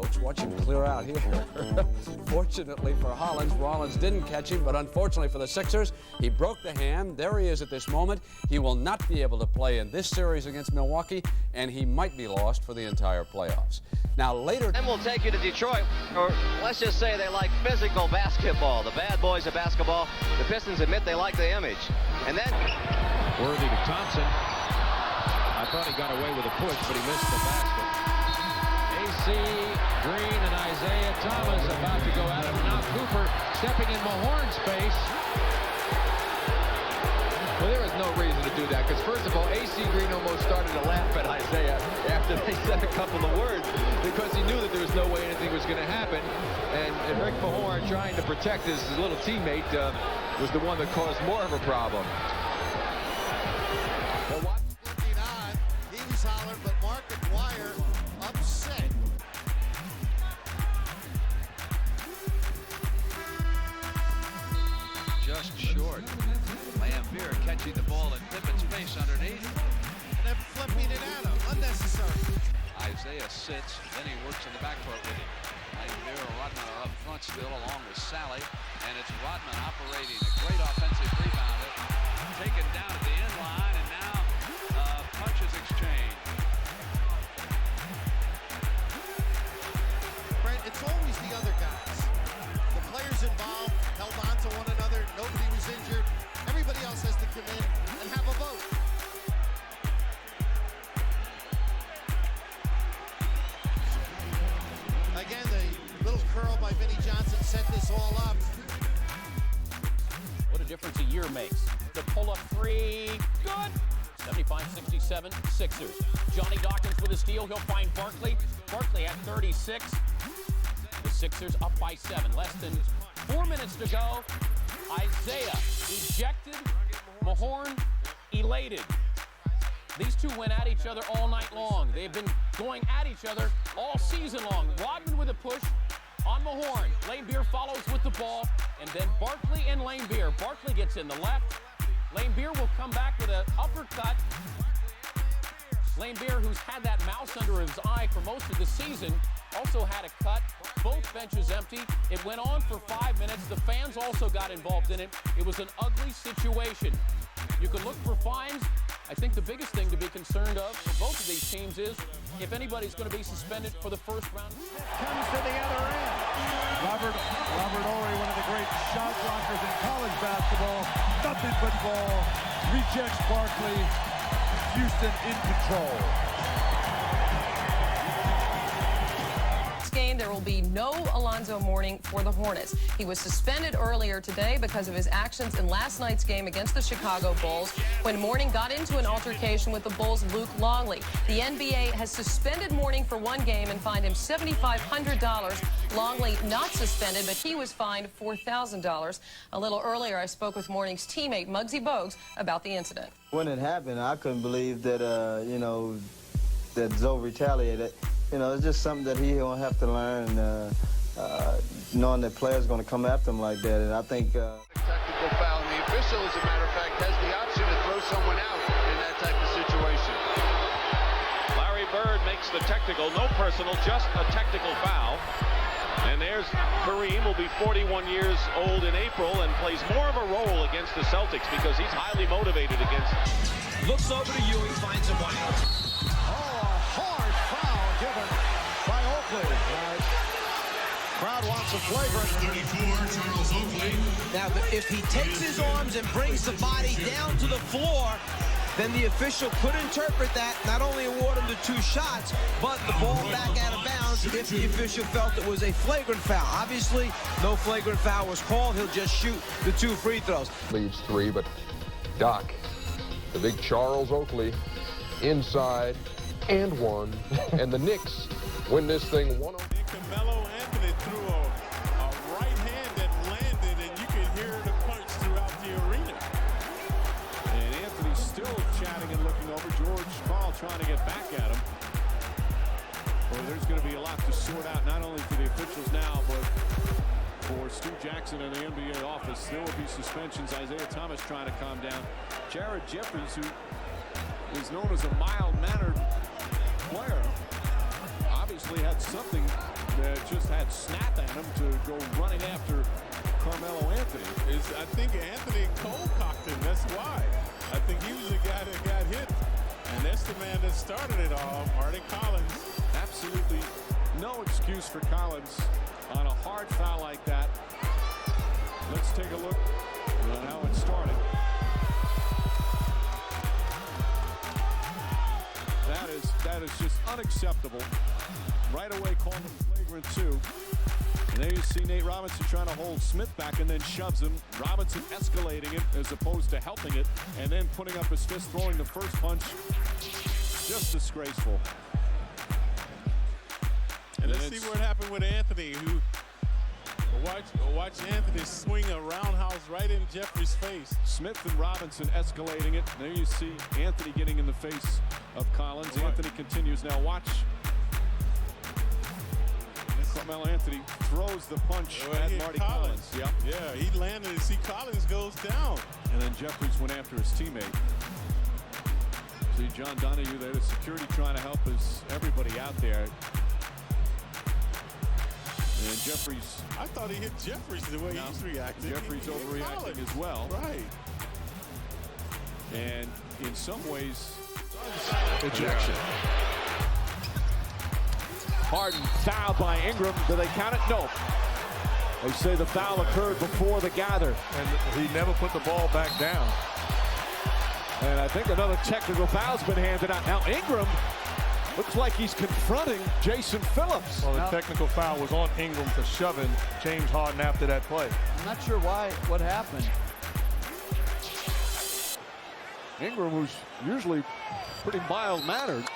folks. Watch him clear out here. Fortunately for Rollins didn't catch him, but unfortunately for the Sixers, he broke the hand. There he is at this moment. He will not be able to play in this series against Milwaukee, and he might be lost for the entire playoffs. Now, later... And we'll take you to Detroit, or let's just say they like physical basketball. The bad boys of basketball. The Pistons admit they like the image. And then... Worthy to Thompson. I thought he got away with a push, but he missed the basket. AC, Green, and Isaiah Thomas about to go at him. Now Cooper stepping in Mahorn's face. Well, there was no reason to do that, because first of all, AC Green almost started to laugh at Isaiah after they said a couple of words, because he knew that there was no way anything was going to happen. And Rick Mahorn, trying to protect his little teammate, was the one that caused more of a problem. Looking on, he was hollered, but Mark McGuire upset. Just short. Lambeer catching the ball in Pippen's face underneath. And then flipping it at him, unnecessary. Isaiah sits, then he works in the backcourt with him. Lambeer and Rodman are up front still, along with Sally. And it's Rodman operating a great offensive rebounder. Taken down at the end line, and now punches exchange. Brent, it's always the other guys. The players involved held on to one another. Nobody was injured. Everybody else has to come in and have a vote. Again, the little curl by Vinnie Johnson set this all up. What a difference a year makes. The pull-up three, good. 75-67, Sixers. Johnny Dawkins with a steal. He'll find Barkley. Barkley at 36. The Sixers up by 7. Less than 4 minutes to go. Isaiah ejected. Mahorn elated. These two went at each other all night long. They've been going at each other all season long. Rodman with a push on Mahorn. Lambeer follows with the ball. And then Barkley and Lambeer. Barkley gets in the left. Lambeer will come back with an uppercut. Lambeer, who's had that mouse under his eye for most of the season, also had a cut. Both benches empty. It went on for 5 minutes. The fans also got involved in it. It was an ugly situation. You can look for fines. I think the biggest thing to be concerned of for both of these teams is if anybody's going to be suspended for the first round. Comes to the other end. Robert Horry, one of the great shot blockers in college basketball. Nothing but ball. Rejects Barkley. Houston in control. Game, there will be no Alonzo Mourning for the Hornets. He was suspended earlier today because of his actions in last night's game against the Chicago Bulls when Mourning got into an altercation with the Bulls' Luke Longley. The NBA has suspended Mourning for 1 game and fined him $7,500. Longley not suspended, but he was fined $4,000. A little earlier, I spoke with Mourning's teammate, Muggsy Bogues, about the incident. When it happened, I couldn't believe that, that Zoe retaliated. It's just something that he will have to learn, knowing that players are going to come after him like that. And I think... Technical foul, and the official, as a matter of fact, has the option to throw someone out in that type of situation. Larry Bird makes the technical, no personal, just a technical foul. And there's Kareem, will be 41 years old in April and plays more of a role against the Celtics because he's highly motivated against... Looks over to Ewing, finds him wide open. Hard foul given by Oakley. Crowd wants a flagrant. 34, Charles Oakley. Now, if he takes his arms and brings the body down to the floor, then the official could interpret that, not only award him the 2 shots, but the ball back out of bounds if the official felt it was a flagrant foul. Obviously, no flagrant foul was called. He'll just shoot the 2 free throws. Leads 3, but Doc, the big Charles Oakley, inside and 1, and the Knicks win this thing 1-0. Carmelo Anthony threw a right hand that landed, and you could hear the punch throughout the arena. And Anthony's still chatting and looking over. George Karl trying to get back at him. Well, there's going to be a lot to sort out, not only for the officials now, but for Stu Jackson and the NBA office. There will be suspensions. Isaiah Thomas trying to calm down. Jared Jeffries, who is known as a mild-mannered player, obviously had something just had snap at him to go running after Carmelo Anthony. I think Anthony cold-cocked him. That's why. I think he was the guy that got hit. And that's the man that started it all, Marty Collins. Absolutely no excuse for Collins on a hard foul like that. Let's take a look at how it started. That is just unacceptable. Right away calling him flagrant 2. And there you see Nate Robinson trying to hold Smith back and then shoves him. Robinson escalating it as opposed to helping it, and then putting up his fist, throwing the first punch. Just disgraceful. And let's see what happened with Anthony, who watch Anthony swing a roundhouse right in Jeffrey's face. Smith and Robinson escalating it. There you see Anthony getting in the face of Collins. Anthony continues now. Watch. Carmelo Anthony throws the punch at Marty Collins. Yep. Yeah, he landed and see Collins goes down. And then Jeffries went after his teammate. See John Donahue there, the security trying to help everybody out there. And Jeffries. I thought he hit Jeffries the way he's reacting. Jeffries overreacting as well. Right. And in some ways, ejection. Harden foul by Ingram. Do they count it? No. They say the foul occurred before the gather. And he never put the ball back down. And I think another technical foul's been handed out. Now Ingram looks like he's confronting Jason Phillips. Well, the technical foul was on Ingram for shoving James Harden after that play. I'm not sure what happened. Ingram, who's usually pretty mild-mannered,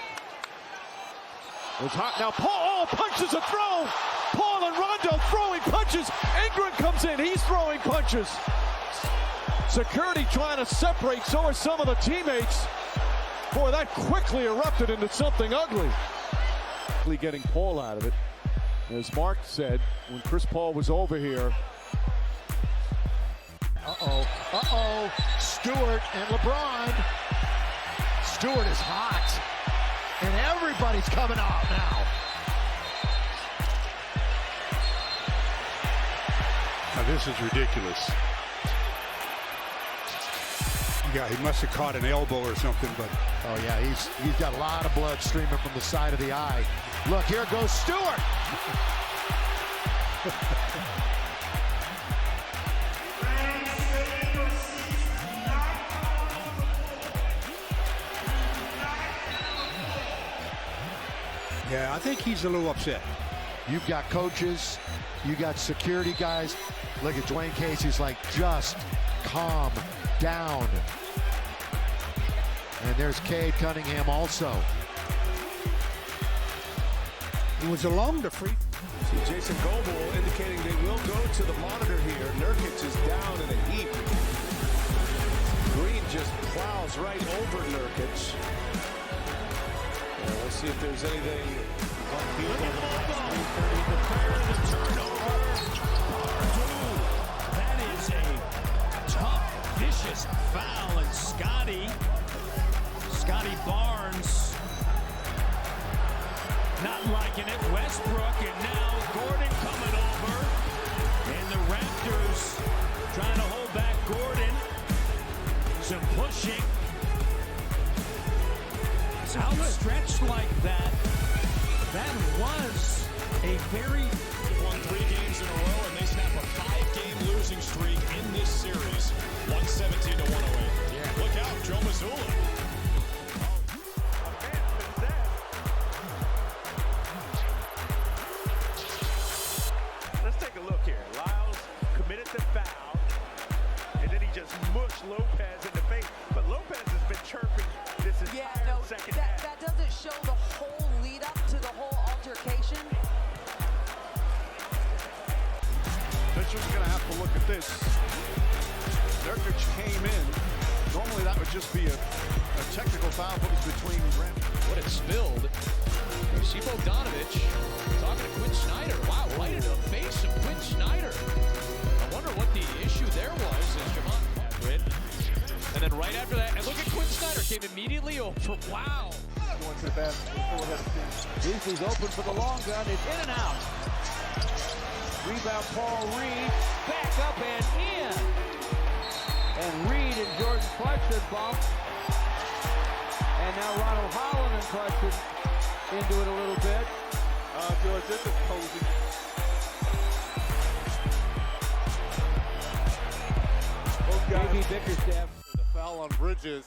was hot. Now Paul punches a throw. Paul and Rondo throwing punches. Ingram comes in. He's throwing punches. Security trying to separate. So are some of the teammates. Boy, that quickly erupted into something ugly. Getting Paul out of it. As Mark said, when Chris Paul was over here. Stewart and LeBron. Stewart is hot. And everybody's coming out now. Now this is ridiculous. Yeah, he must have caught an elbow or something, but oh yeah, he's got a lot of blood streaming from the side of the eye. Look, here goes Stewart. yeah, I think he's a little upset. You've got coaches, you got security guys. Look at Dwayne Casey's like, just calm down. And there's Cade Cunningham also. It was along the free. See Jason Goble indicating they will go to the monitor here. Nurkic is down in a heap. Green just plows right over Nurkic. We'll see if there's anything. That is a tough, vicious foul, and Scotty Barnes not liking it. Westbrook, and now Gordon coming over, and the Raptors trying to hold back Gordon. Some pushing. It's outstretched like that. That was a very... Won 3 games in a row, and they snap a 5-game losing streak in this series. 117 to 108. Yeah. Look out, Joe Mazzulla. Let's take a look here. Lyles committed the foul, and then he just mushed Lopez in the face. But Lopez has been chirping this entire second half. That doesn't show the whole lead up to the whole altercation. Pitcher's going to have to look at this. Nurkic came in. Normally that would just be a technical foul between Brent. What it spilled. You see Bogdanovich talking to Quinn Snyder. Wow, right in the face of Quinn Snyder. I wonder what the issue there was. And then right after that, and look at Quinn Snyder came immediately over. Wow. Going to the basket. Beasley's open for the long gun. It's in and out. Rebound, Paul Reed. Back up and in. And Reed and Jordan Clarkson bump. And now Ronald Holland and Clarkson into it a little bit. George, this is cozy. J.B. Bickerstaff. The foul on Bridges.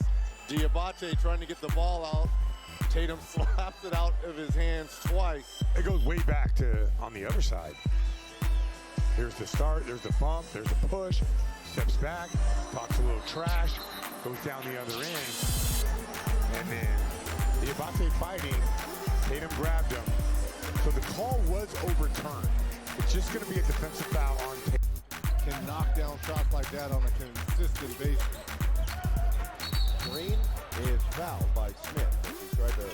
Diabate trying to get the ball out. Tatum slaps it out of his hands twice. It goes way back to on the other side. Here's the start, there's the bump, there's the push, steps back, talks a little trash, goes down the other end. And then Diabate fighting, Tatum grabbed him. So the call was overturned. It's just going to be a defensive foul on Tatum. Can knock down shots like that on a consistent basis. Green is fouled by Smith. He tried to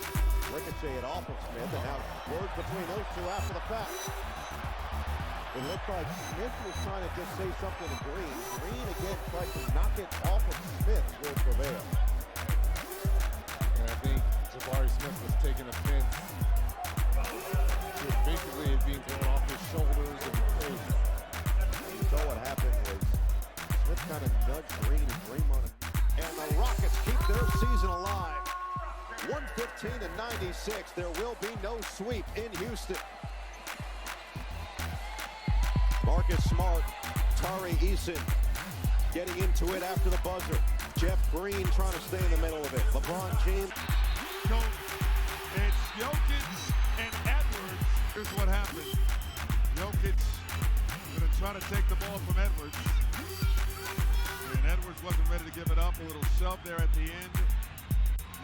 ricochet it off of Smith, and now words between those two after the fact. It looked like Smith was trying to just say something to Green. Green again tried to knock it off of Smith, will prevail. And I think Jabari Smith was taking offense to basically it being thrown off his shoulders and face. So what happened was Smith kind of nudged Green and Draymond. And the Rockets keep their season alive. 115-96. There will be no sweep in Houston. Marcus Smart, Tari Eason getting into it after the buzzer. Jeff Green trying to stay in the middle of it. LeBron James. So it's Jokic and Edwards. Here's what happened. Jokic going to try to take the ball from Edwards. And Edwards wasn't ready to give it up. A little shove there at the end.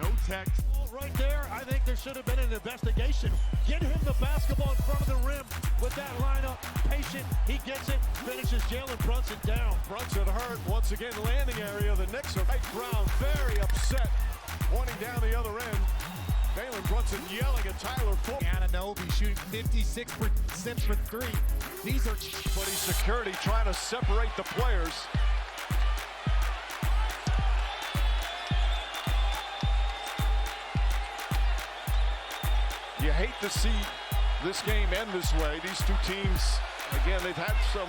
No text. Right there, I think there should have been an investigation. Get him the basketball in front of the rim with that lineup. Patient, he gets it, finishes Jalen Brunson down. Brunson hurt once again, landing area. The Knicks are right ground, very upset, pointing down the other end. Jalen Brunson yelling at Tyler Ford. Anunoby shooting 56% for three. These are Buddy security trying to separate the players. You hate to see this game end this way. These two teams, again, they've had some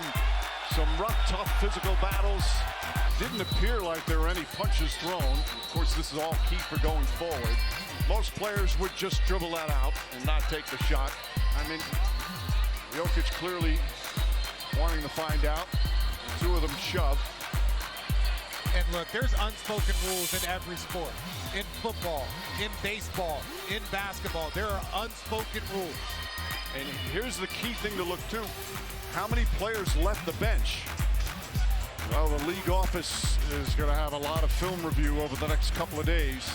rough, tough physical battles. Didn't appear like there were any punches thrown. Of course, this is all key for going forward. Most players would just dribble that out and not take the shot. I mean, Jokic clearly wanting to find out. Two of them shove. And look, there's unspoken rules in every sport. In football, in baseball, in basketball, there are unspoken rules. And here's the key thing to look to. How many players left the bench? Well, the league office is going to have a lot of film review over the next couple of days.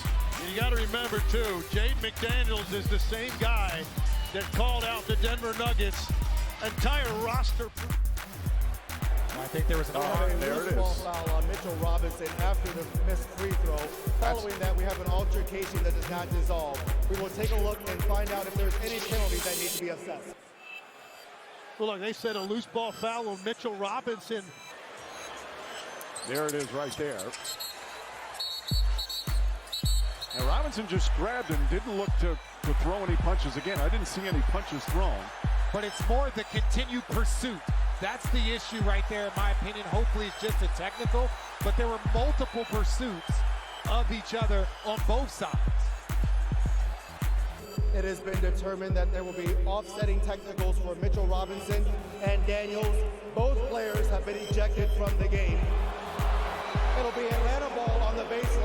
You got to remember, too, Jade McDaniels is the same guy that called out the Denver Nuggets' entire roster. I think there was an ball foul on Mitchell Robinson after the missed free throw. Following that, we have an altercation that does not dissolve. We will take a look and find out if there's any penalties that need to be assessed. Well, look, they said a loose ball foul on Mitchell Robinson. There it is right there. And Robinson just grabbed him, didn't look to throw any punches. Again, I didn't see any punches thrown. But it's more the continued pursuit. That's the issue right there, in my opinion. Hopefully it's just a technical, but there were multiple pursuits of each other on both sides. It has been determined that there will be offsetting technicals for Mitchell Robinson and Daniels. Both players have been ejected from the game. It'll be Atlanta ball on the baseline.